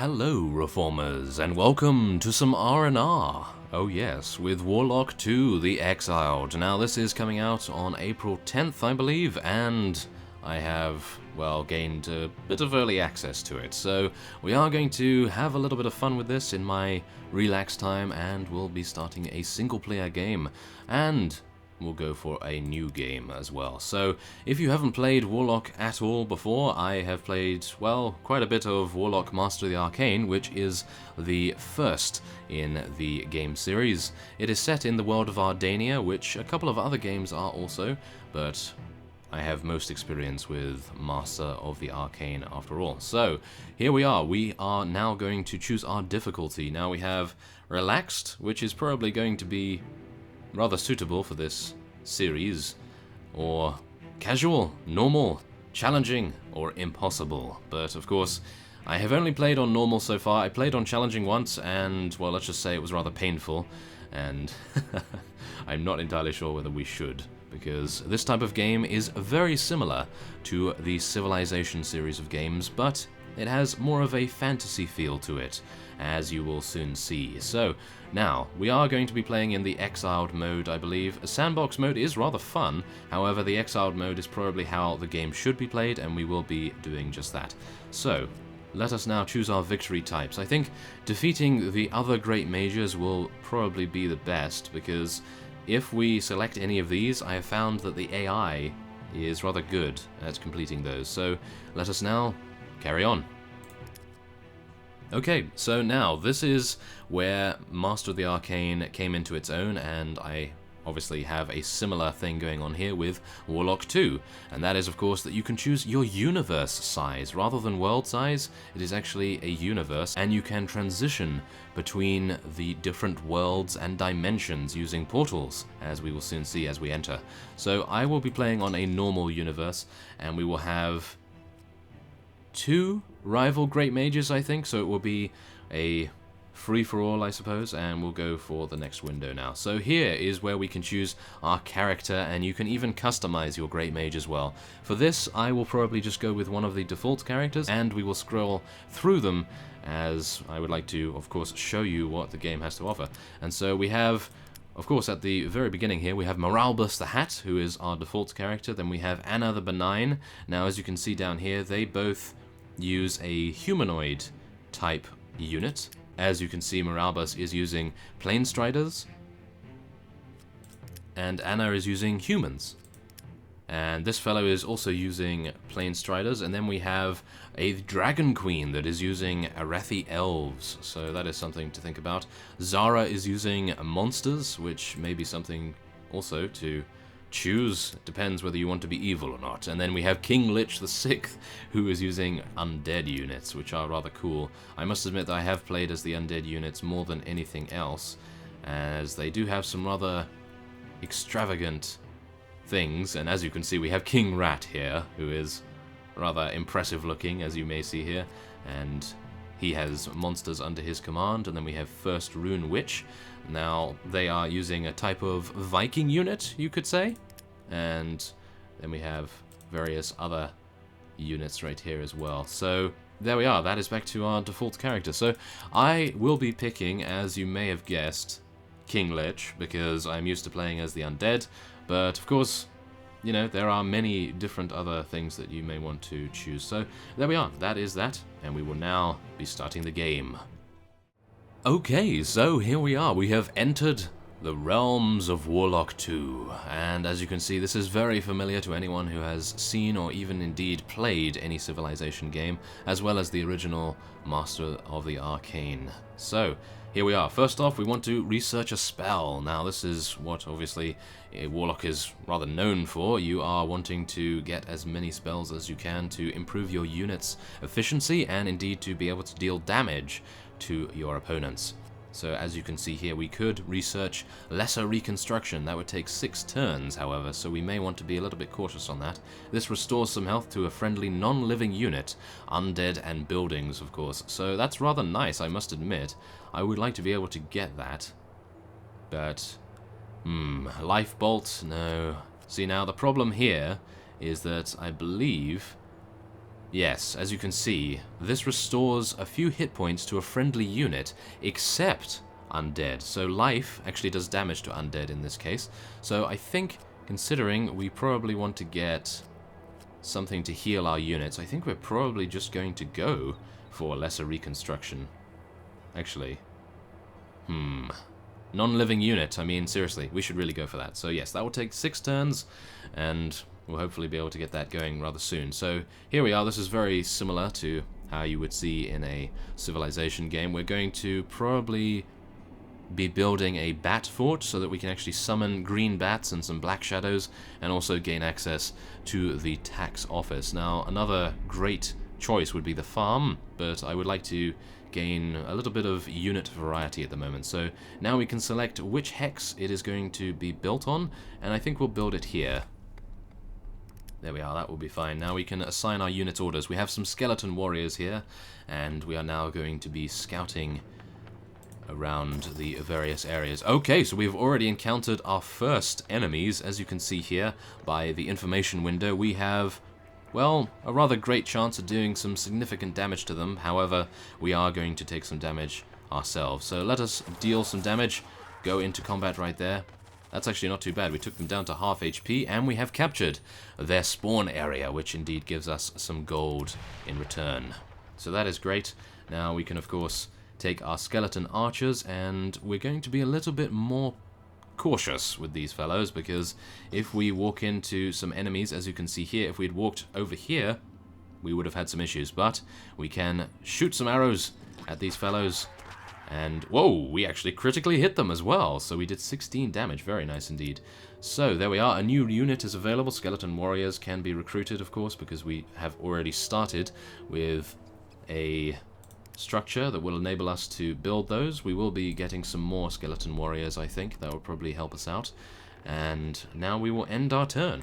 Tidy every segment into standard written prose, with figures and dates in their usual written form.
Hello, Reformers, and welcome to some R&R. Oh yes, with Warlock 2, the Exiled. Now this is coming out on April 10th, I believe, and I have, well, gained a bit of early access to it. So we are going to have a little bit of fun with this in my relaxed time, and we'll be starting a single-player game. And we'll go for a new game as well. So if you haven't played Warlock at all before, I have played, well, quite a bit of Warlock Master of the Arcane, which is the first in the game series. It is set in the world of Ardania, which a couple of other games are also, but I have most experience with Master of the Arcane after all. So here we are. We are now going to choose our difficulty. Now we have Relaxed, which is probably going to be rather suitable for this series, or Casual, Normal, Challenging, or Impossible. But of course, I have only played on Normal so far. I played on Challenging once, and, well, let's just say it was rather painful, and I'm not entirely sure whether we should, because this type of game is very similar to the Civilization series of games, but it has more of a fantasy feel to it, as you will soon see. So, now, we are going to be playing in the Exiled mode, I believe. Sandbox mode is rather fun, however, the Exiled mode is probably how the game should be played, and we will be doing just that. So, let us now choose our victory types. I think defeating the other great mages will probably be the best, because if we select any of these, I have found that the AI is rather good at completing those. So, let us now carry on. Okay, so now this is where Master of the Arcane came into its own, and I obviously have a similar thing going on here with Warlock 2, and that is of course that you can choose your universe size. Rather than world size, it is actually a universe, and you can transition between the different worlds and dimensions using portals, as we will soon see as we enter. So I will be playing on a normal universe, and we will have two rival great mages, I think, so it will be a free-for-all, I suppose, and we'll go for the next window now. So here is where we can choose our character, and you can even customize your great mage as well. For this, I will probably just go with one of the default characters, and we will scroll through them, as I would like to, of course, show you what the game has to offer. And so we have, of course, at the very beginning here, we have Moralbus the Hat, who is our default character. Then we have Anna the Benign. Now, as you can see down here, they both use a humanoid type unit. As you can see, Moralbus is using Plane Striders, and Anna is using humans. And this fellow is also using Plane Striders, and then we have a Dragon Queen that is using Arathi Elves, so that is something to think about. Zara is using monsters, which may be something also to choose. It depends whether you want to be evil or not. And then we have King Lich the Sixth, who is using undead units, which are rather cool. I must admit that I have played as the undead units more than anything else, as they do have some rather extravagant things. And as you can see, we have King Rat here, who is rather impressive looking, as you may see here, and he has monsters under his command. And then we have First Rune Witch. Now, they are using a type of Viking unit, you could say. And then we have various other units right here as well. So, there we are. That is back to our default character. So, I will be picking, as you may have guessed, King Lich, because I'm used to playing as the undead. But, of course, you know, there are many different other things that you may want to choose. So, there we are. That is that. And we will now be starting the game. Okay, so here we are. We have entered the realms of Warlock 2, and as you can see, this is very familiar to anyone who has seen or even indeed played any Civilization game, as well as the original Master of the Arcane. So, here we are. First off, we want to research a spell. Now, this is what, obviously, Warlock is rather known for. You are wanting to get as many spells as you can to improve your unit's efficiency, and indeed to be able to deal damage to your opponents. So as you can see here, we could research Lesser Reconstruction. That would take 6 turns, however, so we may want to be a little bit cautious on that. This restores some health to a friendly non-living unit, undead and buildings, of course. So that's rather nice, I must admit. I would like to be able to get that. But, Life Bolt? No. See, now the problem here is that I believe Yes, as you can see, this restores a few hit points to a friendly unit, except undead. So life actually does damage to undead in this case. So I think, considering we probably want to get something to heal our units, I think we're probably just going to go for lesser reconstruction. Actually, non-living unit, I mean, seriously, we should really go for that. So yes, that will take 6 turns, and we'll hopefully be able to get that going rather soon. So here we are. This is very similar to how you would see in a civilization game. We're going to probably be building a bat fort so that we can actually summon green bats and some black shadows, and also gain access to the tax office. Now, another great choice would be the farm, but I would like to gain a little bit of unit variety at the moment. So now we can select which hex it is going to be built on, and I think we'll build it here. There we are, that will be fine. Now we can assign our unit orders. We have some skeleton warriors here, and we are now going to be scouting around the various areas. Okay, so we've already encountered our first enemies, as you can see here by the information window. We have, well, a rather great chance of doing some significant damage to them. However, we are going to take some damage ourselves. So let us deal some damage, go into combat right there. That's actually not too bad. We took them down to half HP, and we have captured their spawn area, which indeed gives us some gold in return. So that is great. Now we can, of course, take our skeleton archers, and we're going to be a little bit more cautious with these fellows, because if we walk into some enemies, as you can see here, if we'd walked over here, we would have had some issues. But we can shoot some arrows at these fellows, and whoa, we actually critically hit them as well. So we did 16 damage. Very nice indeed. So there we are. A new unit is available. Skeleton warriors can be recruited, of course, because we have already started with a structure that will enable us to build those. We will be getting some more skeleton warriors, I think. That will probably help us out. And now we will end our turn.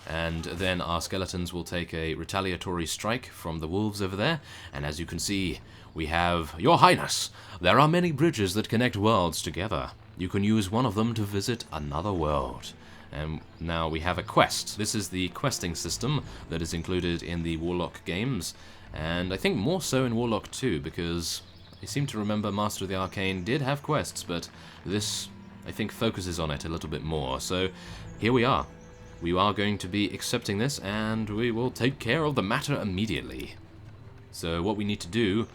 And then our skeletons will take a retaliatory strike from the wolves over there. And as you can see, we have, Your Highness, there are many bridges that connect worlds together. You can use one of them to visit another world. And now we have a quest. This is the questing system that is included in the Warlock games. And I think more so in Warlock 2, because I seem to remember Master of the Arcane did have quests, but this, I think, focuses on it a little bit more. So here we are. We are going to be accepting this, and we will take care of the matter immediately. So what we need to do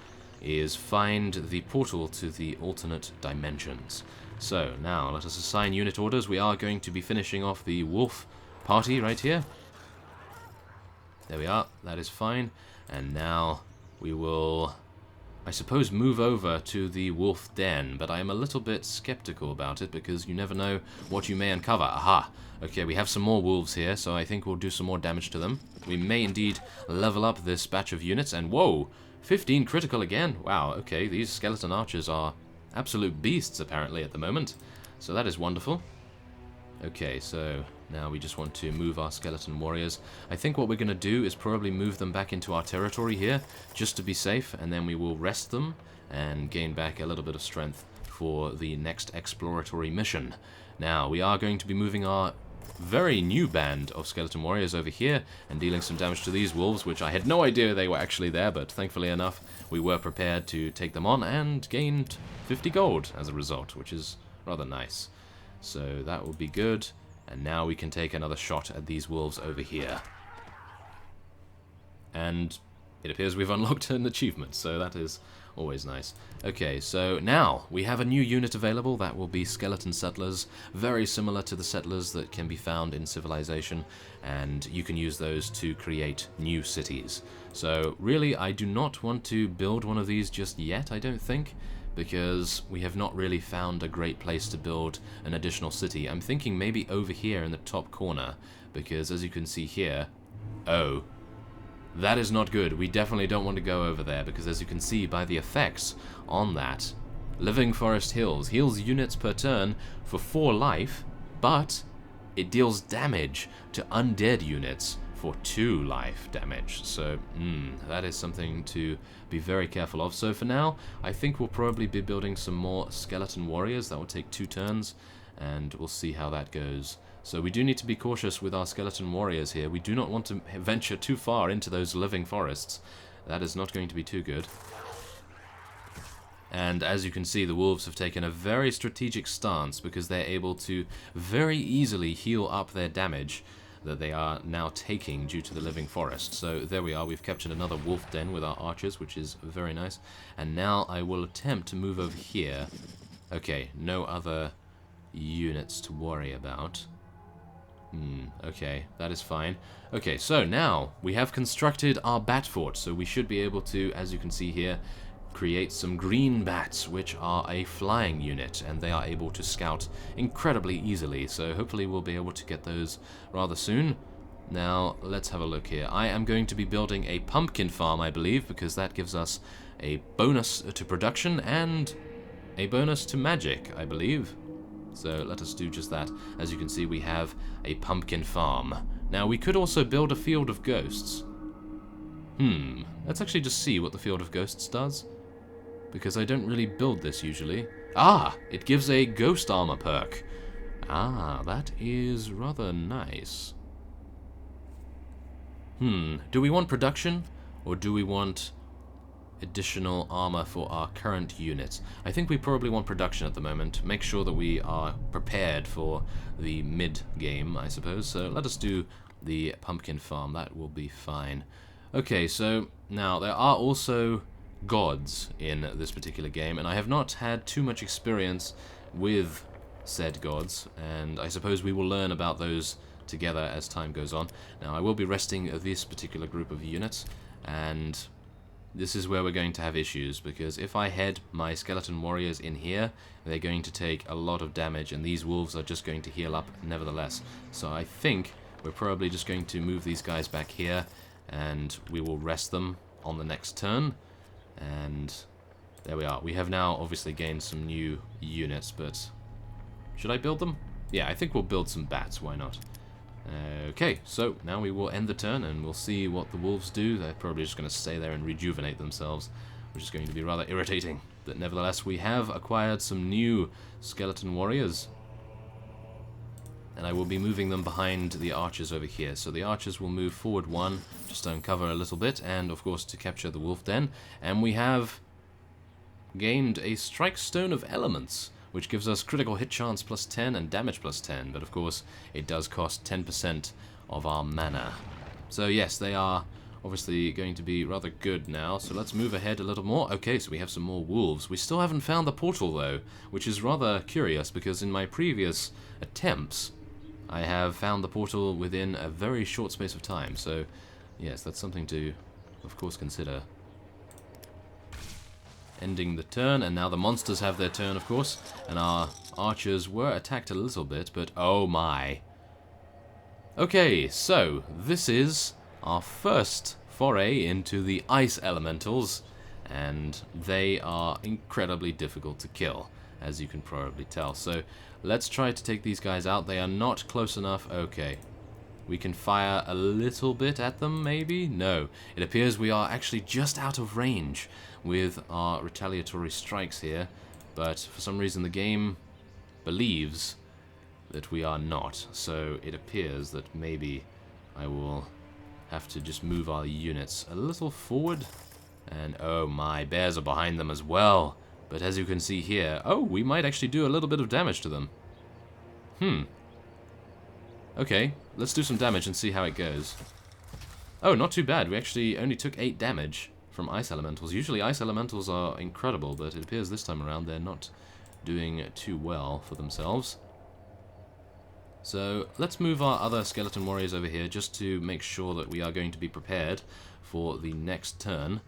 is find the portal to the alternate dimensions. So now let us assign unit orders. We are going to be finishing off the wolf party right here. There we are. That is fine. And now we will, I suppose, move over to the wolf den, but I am a little bit skeptical about it, because you never know what you may uncover. Aha! Okay, we have some more wolves here, so I think we'll do some more damage to them. We may indeed level up this batch of units, and whoa! 15 critical again! Wow, okay, these skeleton archers are absolute beasts, apparently, at the moment. So that is wonderful. Okay, so now we just want to move our skeleton warriors. I think what we're going to do is probably move them back into our territory here, just to be safe, and then we will rest them and gain back a little bit of strength for the next exploratory mission. Now, we are going to be moving our very new band of skeleton warriors over here and dealing some damage to these wolves, which I had no idea they were actually there, but thankfully enough, we were prepared to take them on and gained 50 gold as a result, which is rather nice. So that will be good. And now we can take another shot at these wolves over here. And it appears we've unlocked an achievement, so that is always nice. Okay, so now we have a new unit available. That will be skeleton settlers, very similar to the settlers that can be found in Civilization, and you can use those to create new cities. So really, I do not want to build one of these just yet, I don't think, because we have not really found a great place to build an additional city. I'm thinking maybe over here in the top corner, because as you can see here, oh, that is not good. We definitely don't want to go over there, because as you can see by the effects on that, Living Forest heals units per turn for 4 life, but it deals damage to undead units for 2 life damage. So, that is something to be very careful of. So for now, I think we'll probably be building some more skeleton warriors. That will take 2 turns, and we'll see how that goes So we do need to be cautious with our skeleton warriors here. We do not want to venture too far into those living forests. That is not going to be too good. And as you can see, the wolves have taken a very strategic stance because they're able to very easily heal up their damage that they are now taking due to the living forest. So there we are, we've captured another wolf den with our archers, which is very nice. And now I will attempt to move over here. Okay, no other units to worry about. Okay, that is fine. Okay, so now we have constructed our bat fort, so we should be able to, as you can see here, create some green bats, which are a flying unit, and they are able to scout incredibly easily, so hopefully we'll be able to get those rather soon. Now, let's have a look here. I am going to be building a pumpkin farm, I believe, because that gives us a bonus to production and a bonus to magic, I believe. So let us do just that. As you can see, we have a pumpkin farm. Now, we could also build a field of ghosts. Let's actually just see what the field of ghosts does, because I don't really build this usually. Ah, it gives a ghost armor perk. Ah, that is rather nice. Do we want production, or do we want additional armor for our current units? I think we probably want production at the moment. Make sure that we are prepared for the mid-game, I suppose. So let us do the pumpkin farm. That will be fine. Okay, so now there are also gods in this particular game, and I have not had too much experience with said gods, and I suppose we will learn about those together as time goes on. Now, I will be resting this particular group of units, and this is where we're going to have issues, because if I head my skeleton warriors in here, they're going to take a lot of damage, and these wolves are just going to heal up nevertheless. So I think we're probably just going to move these guys back here, and we will rest them on the next turn. And there we are. We have now obviously gained some new units, but should I build them? Yeah, I think we'll build some bats, why not? Okay, so now we will end the turn and we'll see what the wolves do. They're probably just going to stay there and rejuvenate themselves, which is going to be rather irritating. But nevertheless, we have acquired some new skeleton warriors, and I will be moving them behind the archers over here. So the archers will move forward one, just to uncover a little bit, and of course to capture the wolf den. And we have gained a strike stone of elements, which gives us critical hit chance plus 10 and damage plus 10. But of course, it does cost 10% of our mana. So yes, they are obviously going to be rather good now. So let's move ahead a little more. Okay, so we have some more wolves. We still haven't found the portal though, which is rather curious, because in my previous attempts, I have found the portal within a very short space of time, so yes, that's something to, of course, consider. Ending the turn, and now the monsters have their turn, of course, and our archers were attacked a little bit, but oh my. Okay, so this is our first foray into the ice elementals, and they are incredibly difficult to kill, as you can probably tell. So let's try to take these guys out. They are not close enough. Okay. We can fire a little bit at them, maybe? No. It appears we are actually just out of range with our retaliatory strikes here, but for some reason the game believes that we are not. So it appears that maybe I will have to just move our units a little forward. And oh my, bears are behind them as well. But as you can see here, oh, we might actually do a little bit of damage to them. Okay, let's do some damage and see how it goes. Oh, not too bad. We actually only took 8 damage from ice elementals. Usually ice elementals are incredible, but it appears this time around they're not doing too well for themselves. So let's move our other skeleton warriors over here just to make sure that we are going to be prepared for the next turn.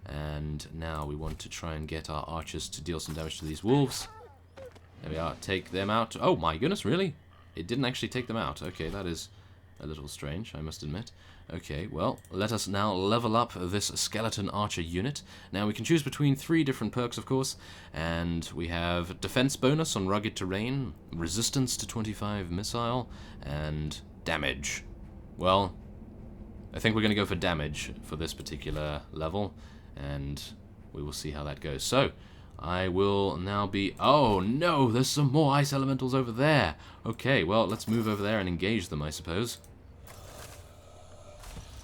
And now we want to try and get our archers to deal some damage to these wolves. There we are. Take them out. Oh my goodness, really? It didn't actually take them out. Okay, that is a little strange, I must admit. Okay, well, let us now level up this skeleton archer unit. Now we can choose between 3 different perks, of course, and we have defense bonus on rugged terrain, resistance to 25 missile, and damage. Well, I think we're going to go for damage for this particular level, and we will see how that goes. So, I will now be... Oh, no! There's some more ice elementals over there! Okay, well, let's move over there and engage them, I suppose.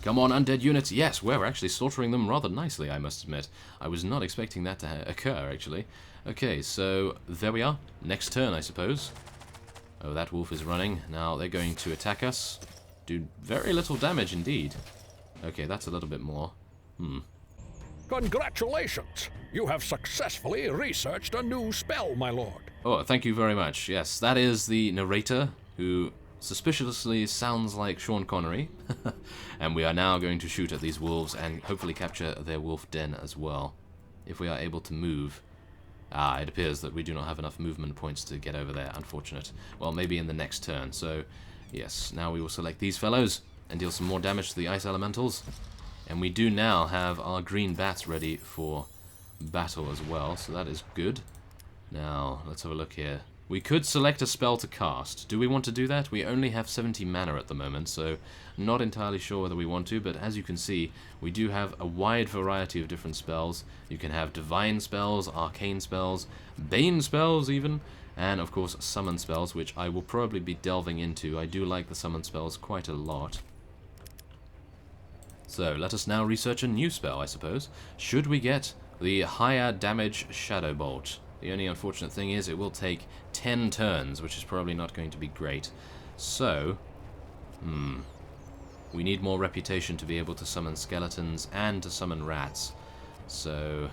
Come on, undead units! Yes, we're actually slaughtering them rather nicely, I must admit. I was not expecting that to occur, actually. Okay, so there we are. Next turn, I suppose. Oh, that wolf is running. Now they're going to attack us. Do very little damage indeed. Okay, that's a little bit more. Congratulations! You have successfully researched a new spell, my lord. Oh, thank you very much. Yes, that is the narrator, who suspiciously sounds like Sean Connery. And we are now going to shoot at these wolves and hopefully capture their wolf den as well, if we are able to move. Ah, it appears that we do not have enough movement points to get over there, unfortunate. Well, maybe in the next turn. So, yes, now we will select these fellows and deal some more damage to the ice elementals. And we do now have our green bats ready for battle as well, so that is good. Now, let's have a look here. We could select a spell to cast. Do we want to do that? We only have 70 mana at the moment, so not entirely sure whether we want to, but as you can see, we do have a wide variety of different spells. You can have divine spells, arcane spells, bane spells even, and of course summon spells, which I will probably be delving into. I do like the summon spells quite a lot. So, let us now research a new spell, I suppose. Should we get the higher damage Shadow Bolt? The only unfortunate thing is it will take 10 turns, which is probably not going to be great. So, we need more reputation to be able to summon skeletons and to summon rats. So,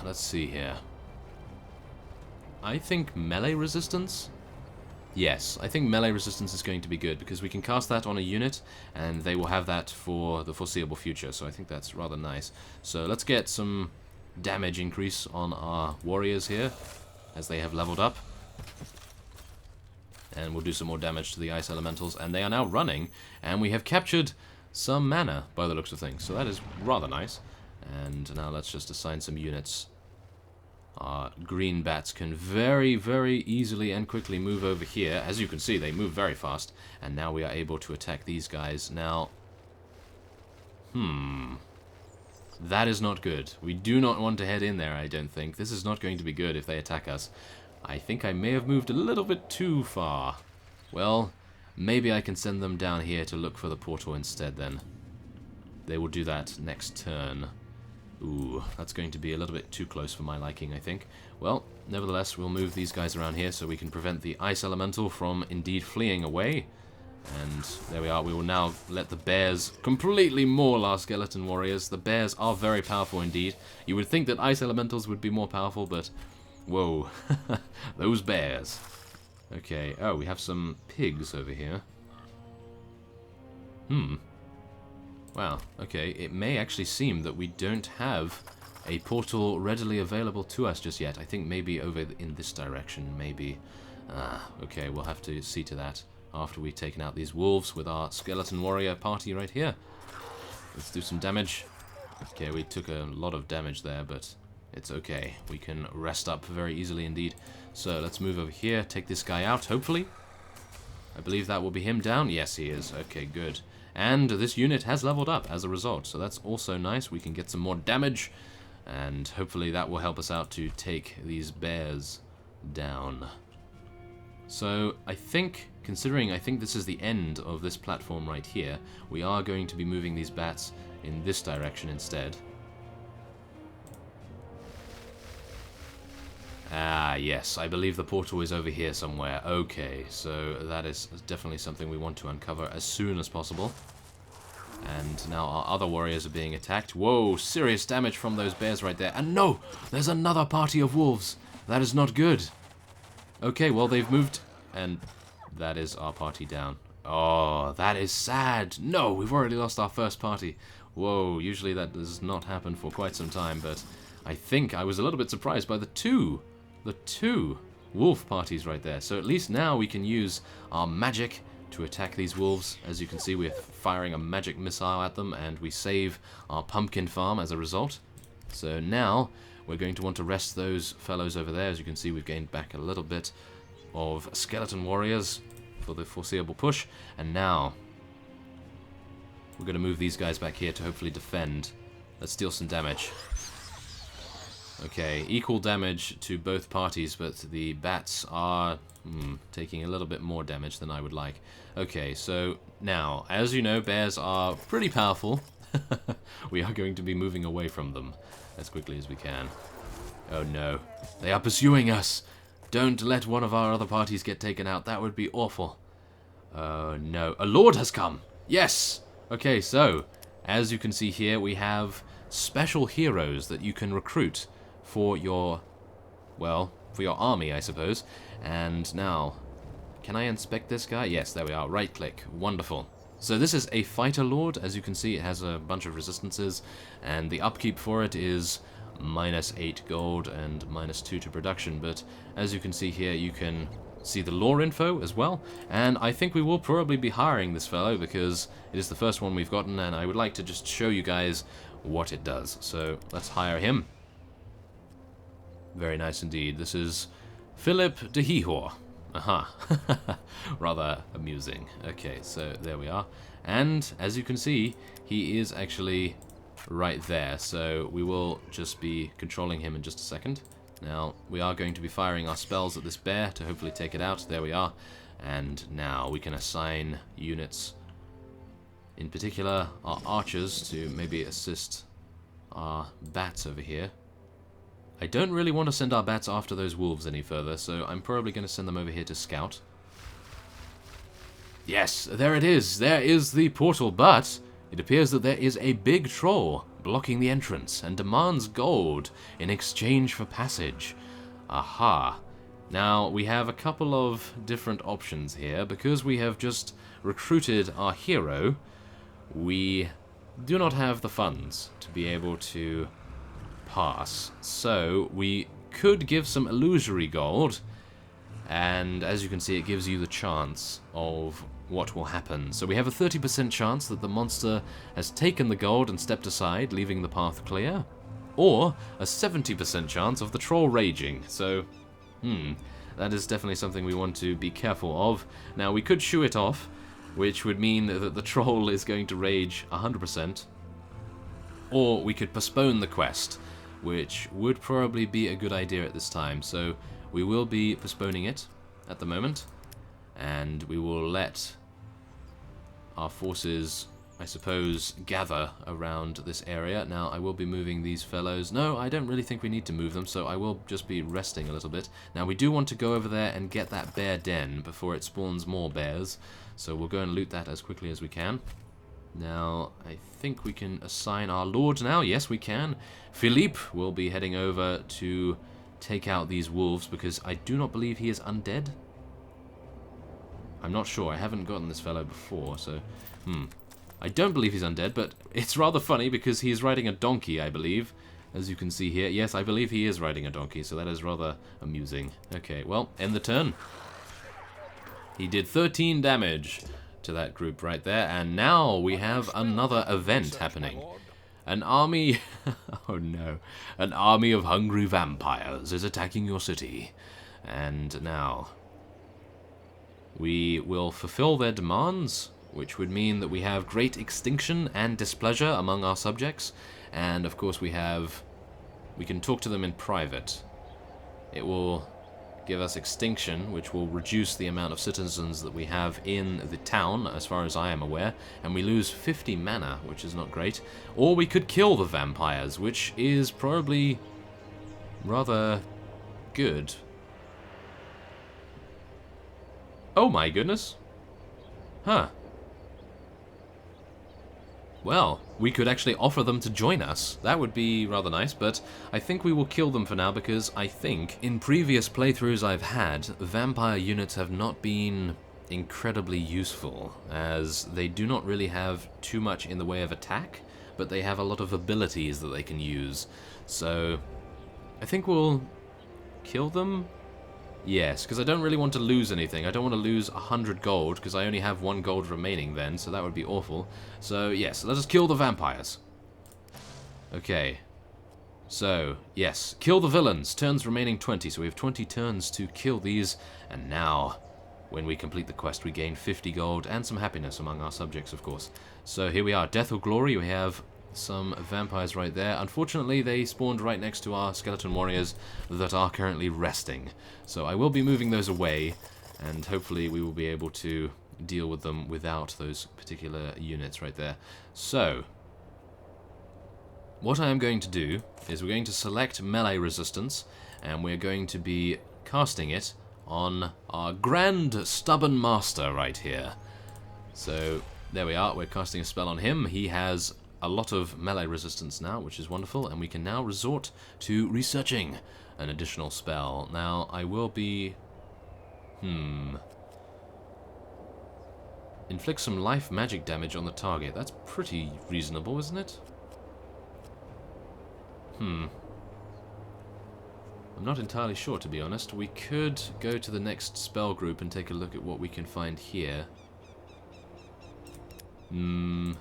let's see here. I think melee resistance? Yes, I think melee resistance is going to be good, because we can cast that on a unit, and they will have that for the foreseeable future, so I think that's rather nice. So let's get some damage increase on our warriors here, as they have leveled up. And we'll do some more damage to the ice elementals, and they are now running, and we have captured some mana, by the looks of things, so that is rather nice. And now let's just assign some units. Our green bats can very, very easily and quickly move over here. As you can see, they move very fast. And now we are able to attack these guys. Now, that is not good. We do not want to head in there, I don't think. This is not going to be good if they attack us. I think I may have moved a little bit too far. Well, maybe I can send them down here to look for the portal instead then. They will do that next turn. Ooh, that's going to be a little bit too close for my liking, I think. Well, nevertheless, we'll move these guys around here so we can prevent the ice elemental from indeed fleeing away. And there we are. We will now let the bears completely maul our skeleton warriors. The bears are very powerful indeed. You would think that ice elementals would be more powerful, but whoa, those bears. Okay, oh, we have some pigs over here. Wow, okay, it may actually seem that we don't have a portal readily available to us just yet. I think maybe over in this direction, maybe. Okay, we'll have to see to that after we've taken out these wolves with our skeleton warrior party right here. Let's do some damage. Okay, we took a lot of damage there, but it's okay. We can rest up very easily indeed. So let's move over here, take this guy out, hopefully. I believe that will be him down. Yes, he is. Okay, good. And this unit has leveled up as a result, so that's also nice. We can get some more damage, and hopefully that will help us out to take these bears down. So I think, considering I think this is the end of this platform right here, we are going to be moving these bats in this direction instead. Ah, yes, I believe the portal is over here somewhere. Okay, so that is definitely something we want to uncover as soon as possible. And now our other warriors are being attacked. Whoa, serious damage from those bears right there. And no, there's another party of wolves. That is not good. Okay, well, they've moved, and that is our party down. Oh, that is sad. No, we've already lost our first party. Whoa, usually that does not happen for quite some time, but I think I was a little bit surprised by the two wolf parties right there. So at least now we can use our magic to attack these wolves. As you can see, we're firing a magic missile at them, and we save our pumpkin farm as a result. So now we're going to want to rest those fellows over there. As you can see, we've gained back a little bit of skeleton warriors for the foreseeable push. And now we're going to move these guys back here to hopefully defend. Let's deal some damage. Okay, equal damage to both parties, but the bats are taking a little bit more damage than I would like. Okay, so now, as you know, bears are pretty powerful. We are going to be moving away from them as quickly as we can. Oh no, they are pursuing us! Don't let one of our other parties get taken out, that would be awful. Oh no, a lord has come! Yes! Okay, so, as you can see here, we have special heroes that you can recruit for your, well, for your army, I suppose. And now, can I inspect this guy? Yes, there we are. Right click. Wonderful. So this is a fighter lord. As you can see, it has a bunch of resistances, and the upkeep for it is -8 gold and -2 to production. But as you can see here, you can see the lore info as well. And I think we will probably be hiring this fellow because it is the first one we've gotten, and I would like to just show you guys what it does. So let's hire him. Very nice indeed. This is Philip de Hihor. Aha. Rather amusing. Okay, so there we are. And as you can see, he is actually right there. So we will just be controlling him in just a second. Now, we are going to be firing our spells at this bear to hopefully take it out. There we are. And now we can assign units, in particular our archers, to maybe assist our bats over here. I don't really want to send our bats after those wolves any further, so I'm probably going to send them over here to scout. Yes, there it is. There is the portal, but it appears that there is a big troll blocking the entrance and demands gold in exchange for passage. Aha. Now, we have a couple of different options here. Because we have just recruited our hero, we do not have the funds to be able to pass. So we could give some illusory gold, and as you can see, it gives you the chance of what will happen. So we have a 30% chance that the monster has taken the gold and stepped aside, leaving the path clear, or a 70% chance of the troll raging. So that is definitely something we want to be careful of. Now, we could shoo it off, which would mean that the troll is going to rage 100%, or we could postpone the quest, which would probably be a good idea at this time. So we will be postponing it at the moment, and we will let our forces, I suppose, gather around this area. Now, I will be moving these fellows. No, I don't really think we need to move them, so I will just be resting a little bit. Now, we do want to go over there and get that bear den before it spawns more bears, so we'll go and loot that as quickly as we can. Now, I think we can assign our lord now. Yes, we can. Philippe will be heading over to take out these wolves, because I do not believe he is undead. I'm not sure. I haven't gotten this fellow before, so... I don't believe he's undead, but it's rather funny because he's riding a donkey, I believe. As you can see here. Yes, I believe he is riding a donkey, so that is rather amusing. Okay, well, end the turn. He did 13 damage to that group right there, and now we have another event happening. An army... oh no. An army of hungry vampires is attacking your city. And now... we will fulfill their demands, which would mean that we have great extinction and displeasure among our subjects. And of course we can talk to them in private. It will give us extinction, which will reduce the amount of citizens that we have in the town, as far as I am aware, and we lose 50 mana, which is not great. Or we could kill the vampires, which is probably rather good. Oh my goodness. Huh. Well, we could actually offer them to join us. That would be rather nice, but I think we will kill them for now, because I think in previous playthroughs I've had, vampire units have not been incredibly useful, as they do not really have too much in the way of attack, but they have a lot of abilities that they can use. So I think we'll kill them. Yes, because I don't really want to lose anything. I don't want to lose 100 gold, because I only have 1 gold remaining then, so that would be awful. So, yes, let us kill the vampires. Okay. So, yes, kill the villains. Turns remaining 20, so we have 20 turns to kill these. And now, when we complete the quest, we gain 50 gold and some happiness among our subjects, of course. So, here we are. Death or Glory. We have some vampires right there. Unfortunately, they spawned right next to our skeleton warriors that are currently resting. So I will be moving those away, and hopefully we will be able to deal with them without those particular units right there. So, what I am going to do is we're going to select melee resistance, and we're going to be casting it on our Grand Stubborn Master right here. So, there we are, we're casting a spell on him. He has a lot of melee resistance now, which is wonderful, and we can now resort to researching an additional spell. Now, I will be... Inflict some life magic damage on the target. That's pretty reasonable, isn't it? I'm not entirely sure, to be honest. We could go to the next spell group and take a look at what we can find here. I'm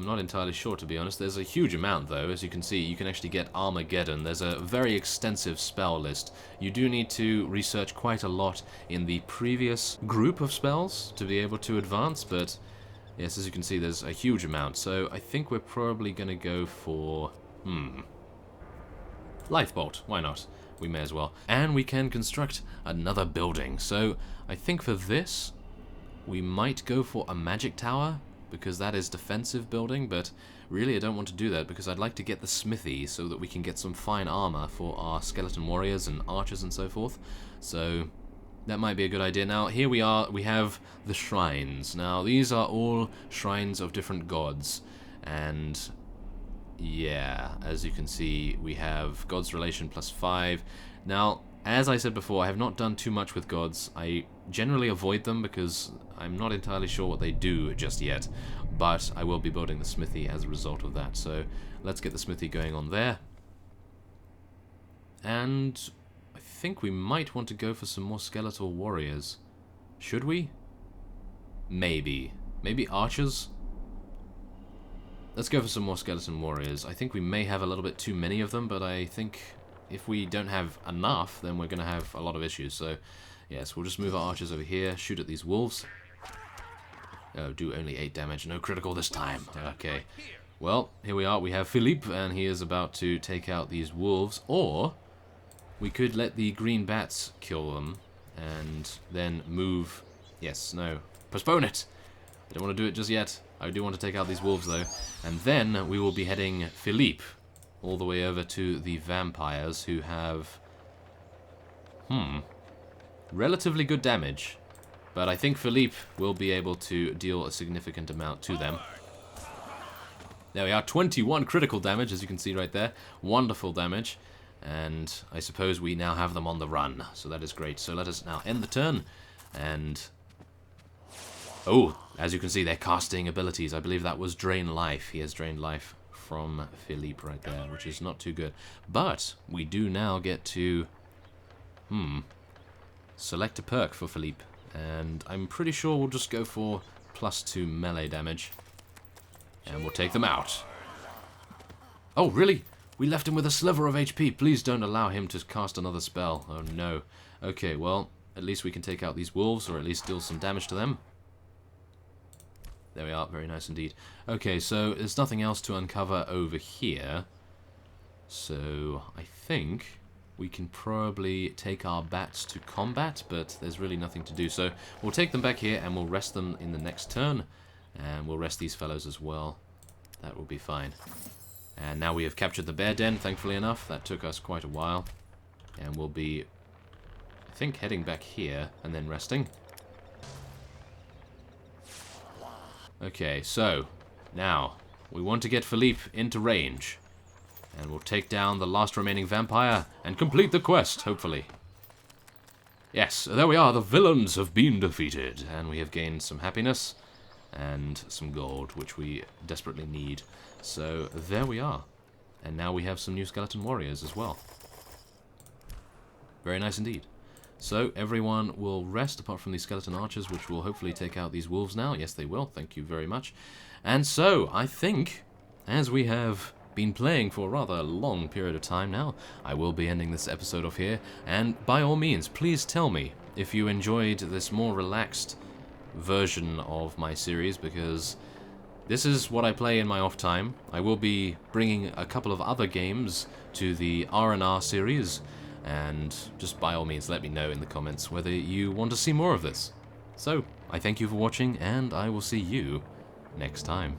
not entirely sure, to be honest. There's a huge amount, though. As you can see, you can actually get Armageddon. There's a very extensive spell list. You do need to research quite a lot in the previous group of spells to be able to advance, but yes, as you can see, there's a huge amount. So I think we're probably going to go for... Life Bolt. Why not? We may as well. And we can construct another building. So I think for this, we might go for a magic tower, because that is defensive building, but really I don't want to do that because I'd like to get the smithy so that we can get some fine armor for our skeleton warriors and archers and so forth. So that might be a good idea. Now here we are, we have the shrines. Now these are all shrines of different gods, and yeah, as you can see, we have God's Relation +5. Now, as I said before, I have not done too much with gods. I generally avoid them because I'm not entirely sure what they do just yet, but I will be building the smithy as a result of that. So let's get the smithy going on there. And I think we might want to go for some more skeletal warriors. Should we? Maybe. Maybe archers? Let's go for some more skeleton warriors. I think we may have a little bit too many of them, but I think if we don't have enough, then we're going to have a lot of issues. So, yes, we'll just move our archers over here, shoot at these wolves. Oh, do only 8 damage. No critical this time. Okay. Well, here we are. We have Philippe, and he is about to take out these wolves. Or we could let the green bats kill them, and then move... Yes, no. Postpone it! I don't want to do it just yet. I do want to take out these wolves, though. And then we will be heading Philippe all the way over to the vampires, who have... relatively good damage. But I think Philippe will be able to deal a significant amount to them. There we are, 21 critical damage, as you can see right there. Wonderful damage. And I suppose we now have them on the run, so that is great. So let us now end the turn, and... Oh, as you can see, they're casting abilities. I believe that was Drain Life. He has drained life from Philippe right there, which is not too good. But we do now get to... select a perk for Philippe. And I'm pretty sure we'll just go for +2 melee damage. And we'll take them out. Oh, really? We left him with a sliver of HP. Please don't allow him to cast another spell. Oh, no. Okay, well, at least we can take out these wolves, or at least deal some damage to them. There we are. Very nice indeed. Okay, so there's nothing else to uncover over here. So I think we can probably take our bats to combat, but there's really nothing to do. So we'll take them back here and we'll rest them in the next turn. And we'll rest these fellows as well. That will be fine. And now we have captured the bear den, thankfully enough. That took us quite a while. And we'll be, I think, heading back here and then resting. Okay, so now we want to get Philippe into range. And we'll take down the last remaining vampire and complete the quest, hopefully. Yes, there we are. The villains have been defeated. And we have gained some happiness and some gold, which we desperately need. So there we are. And now we have some new skeleton warriors as well. Very nice indeed. So everyone will rest apart from these skeleton archers, which will hopefully take out these wolves now. Yes, they will. Thank you very much. And so I think, as we have been playing for a rather long period of time now, I will be ending this episode off here. And by all means, please tell me if you enjoyed this more relaxed version of my series, because this is what I play in my off time. I will be bringing a couple of other games to the R&R series, and just by all means let me know in the comments whether you want to see more of this. So, I thank you for watching, and I will see you next time.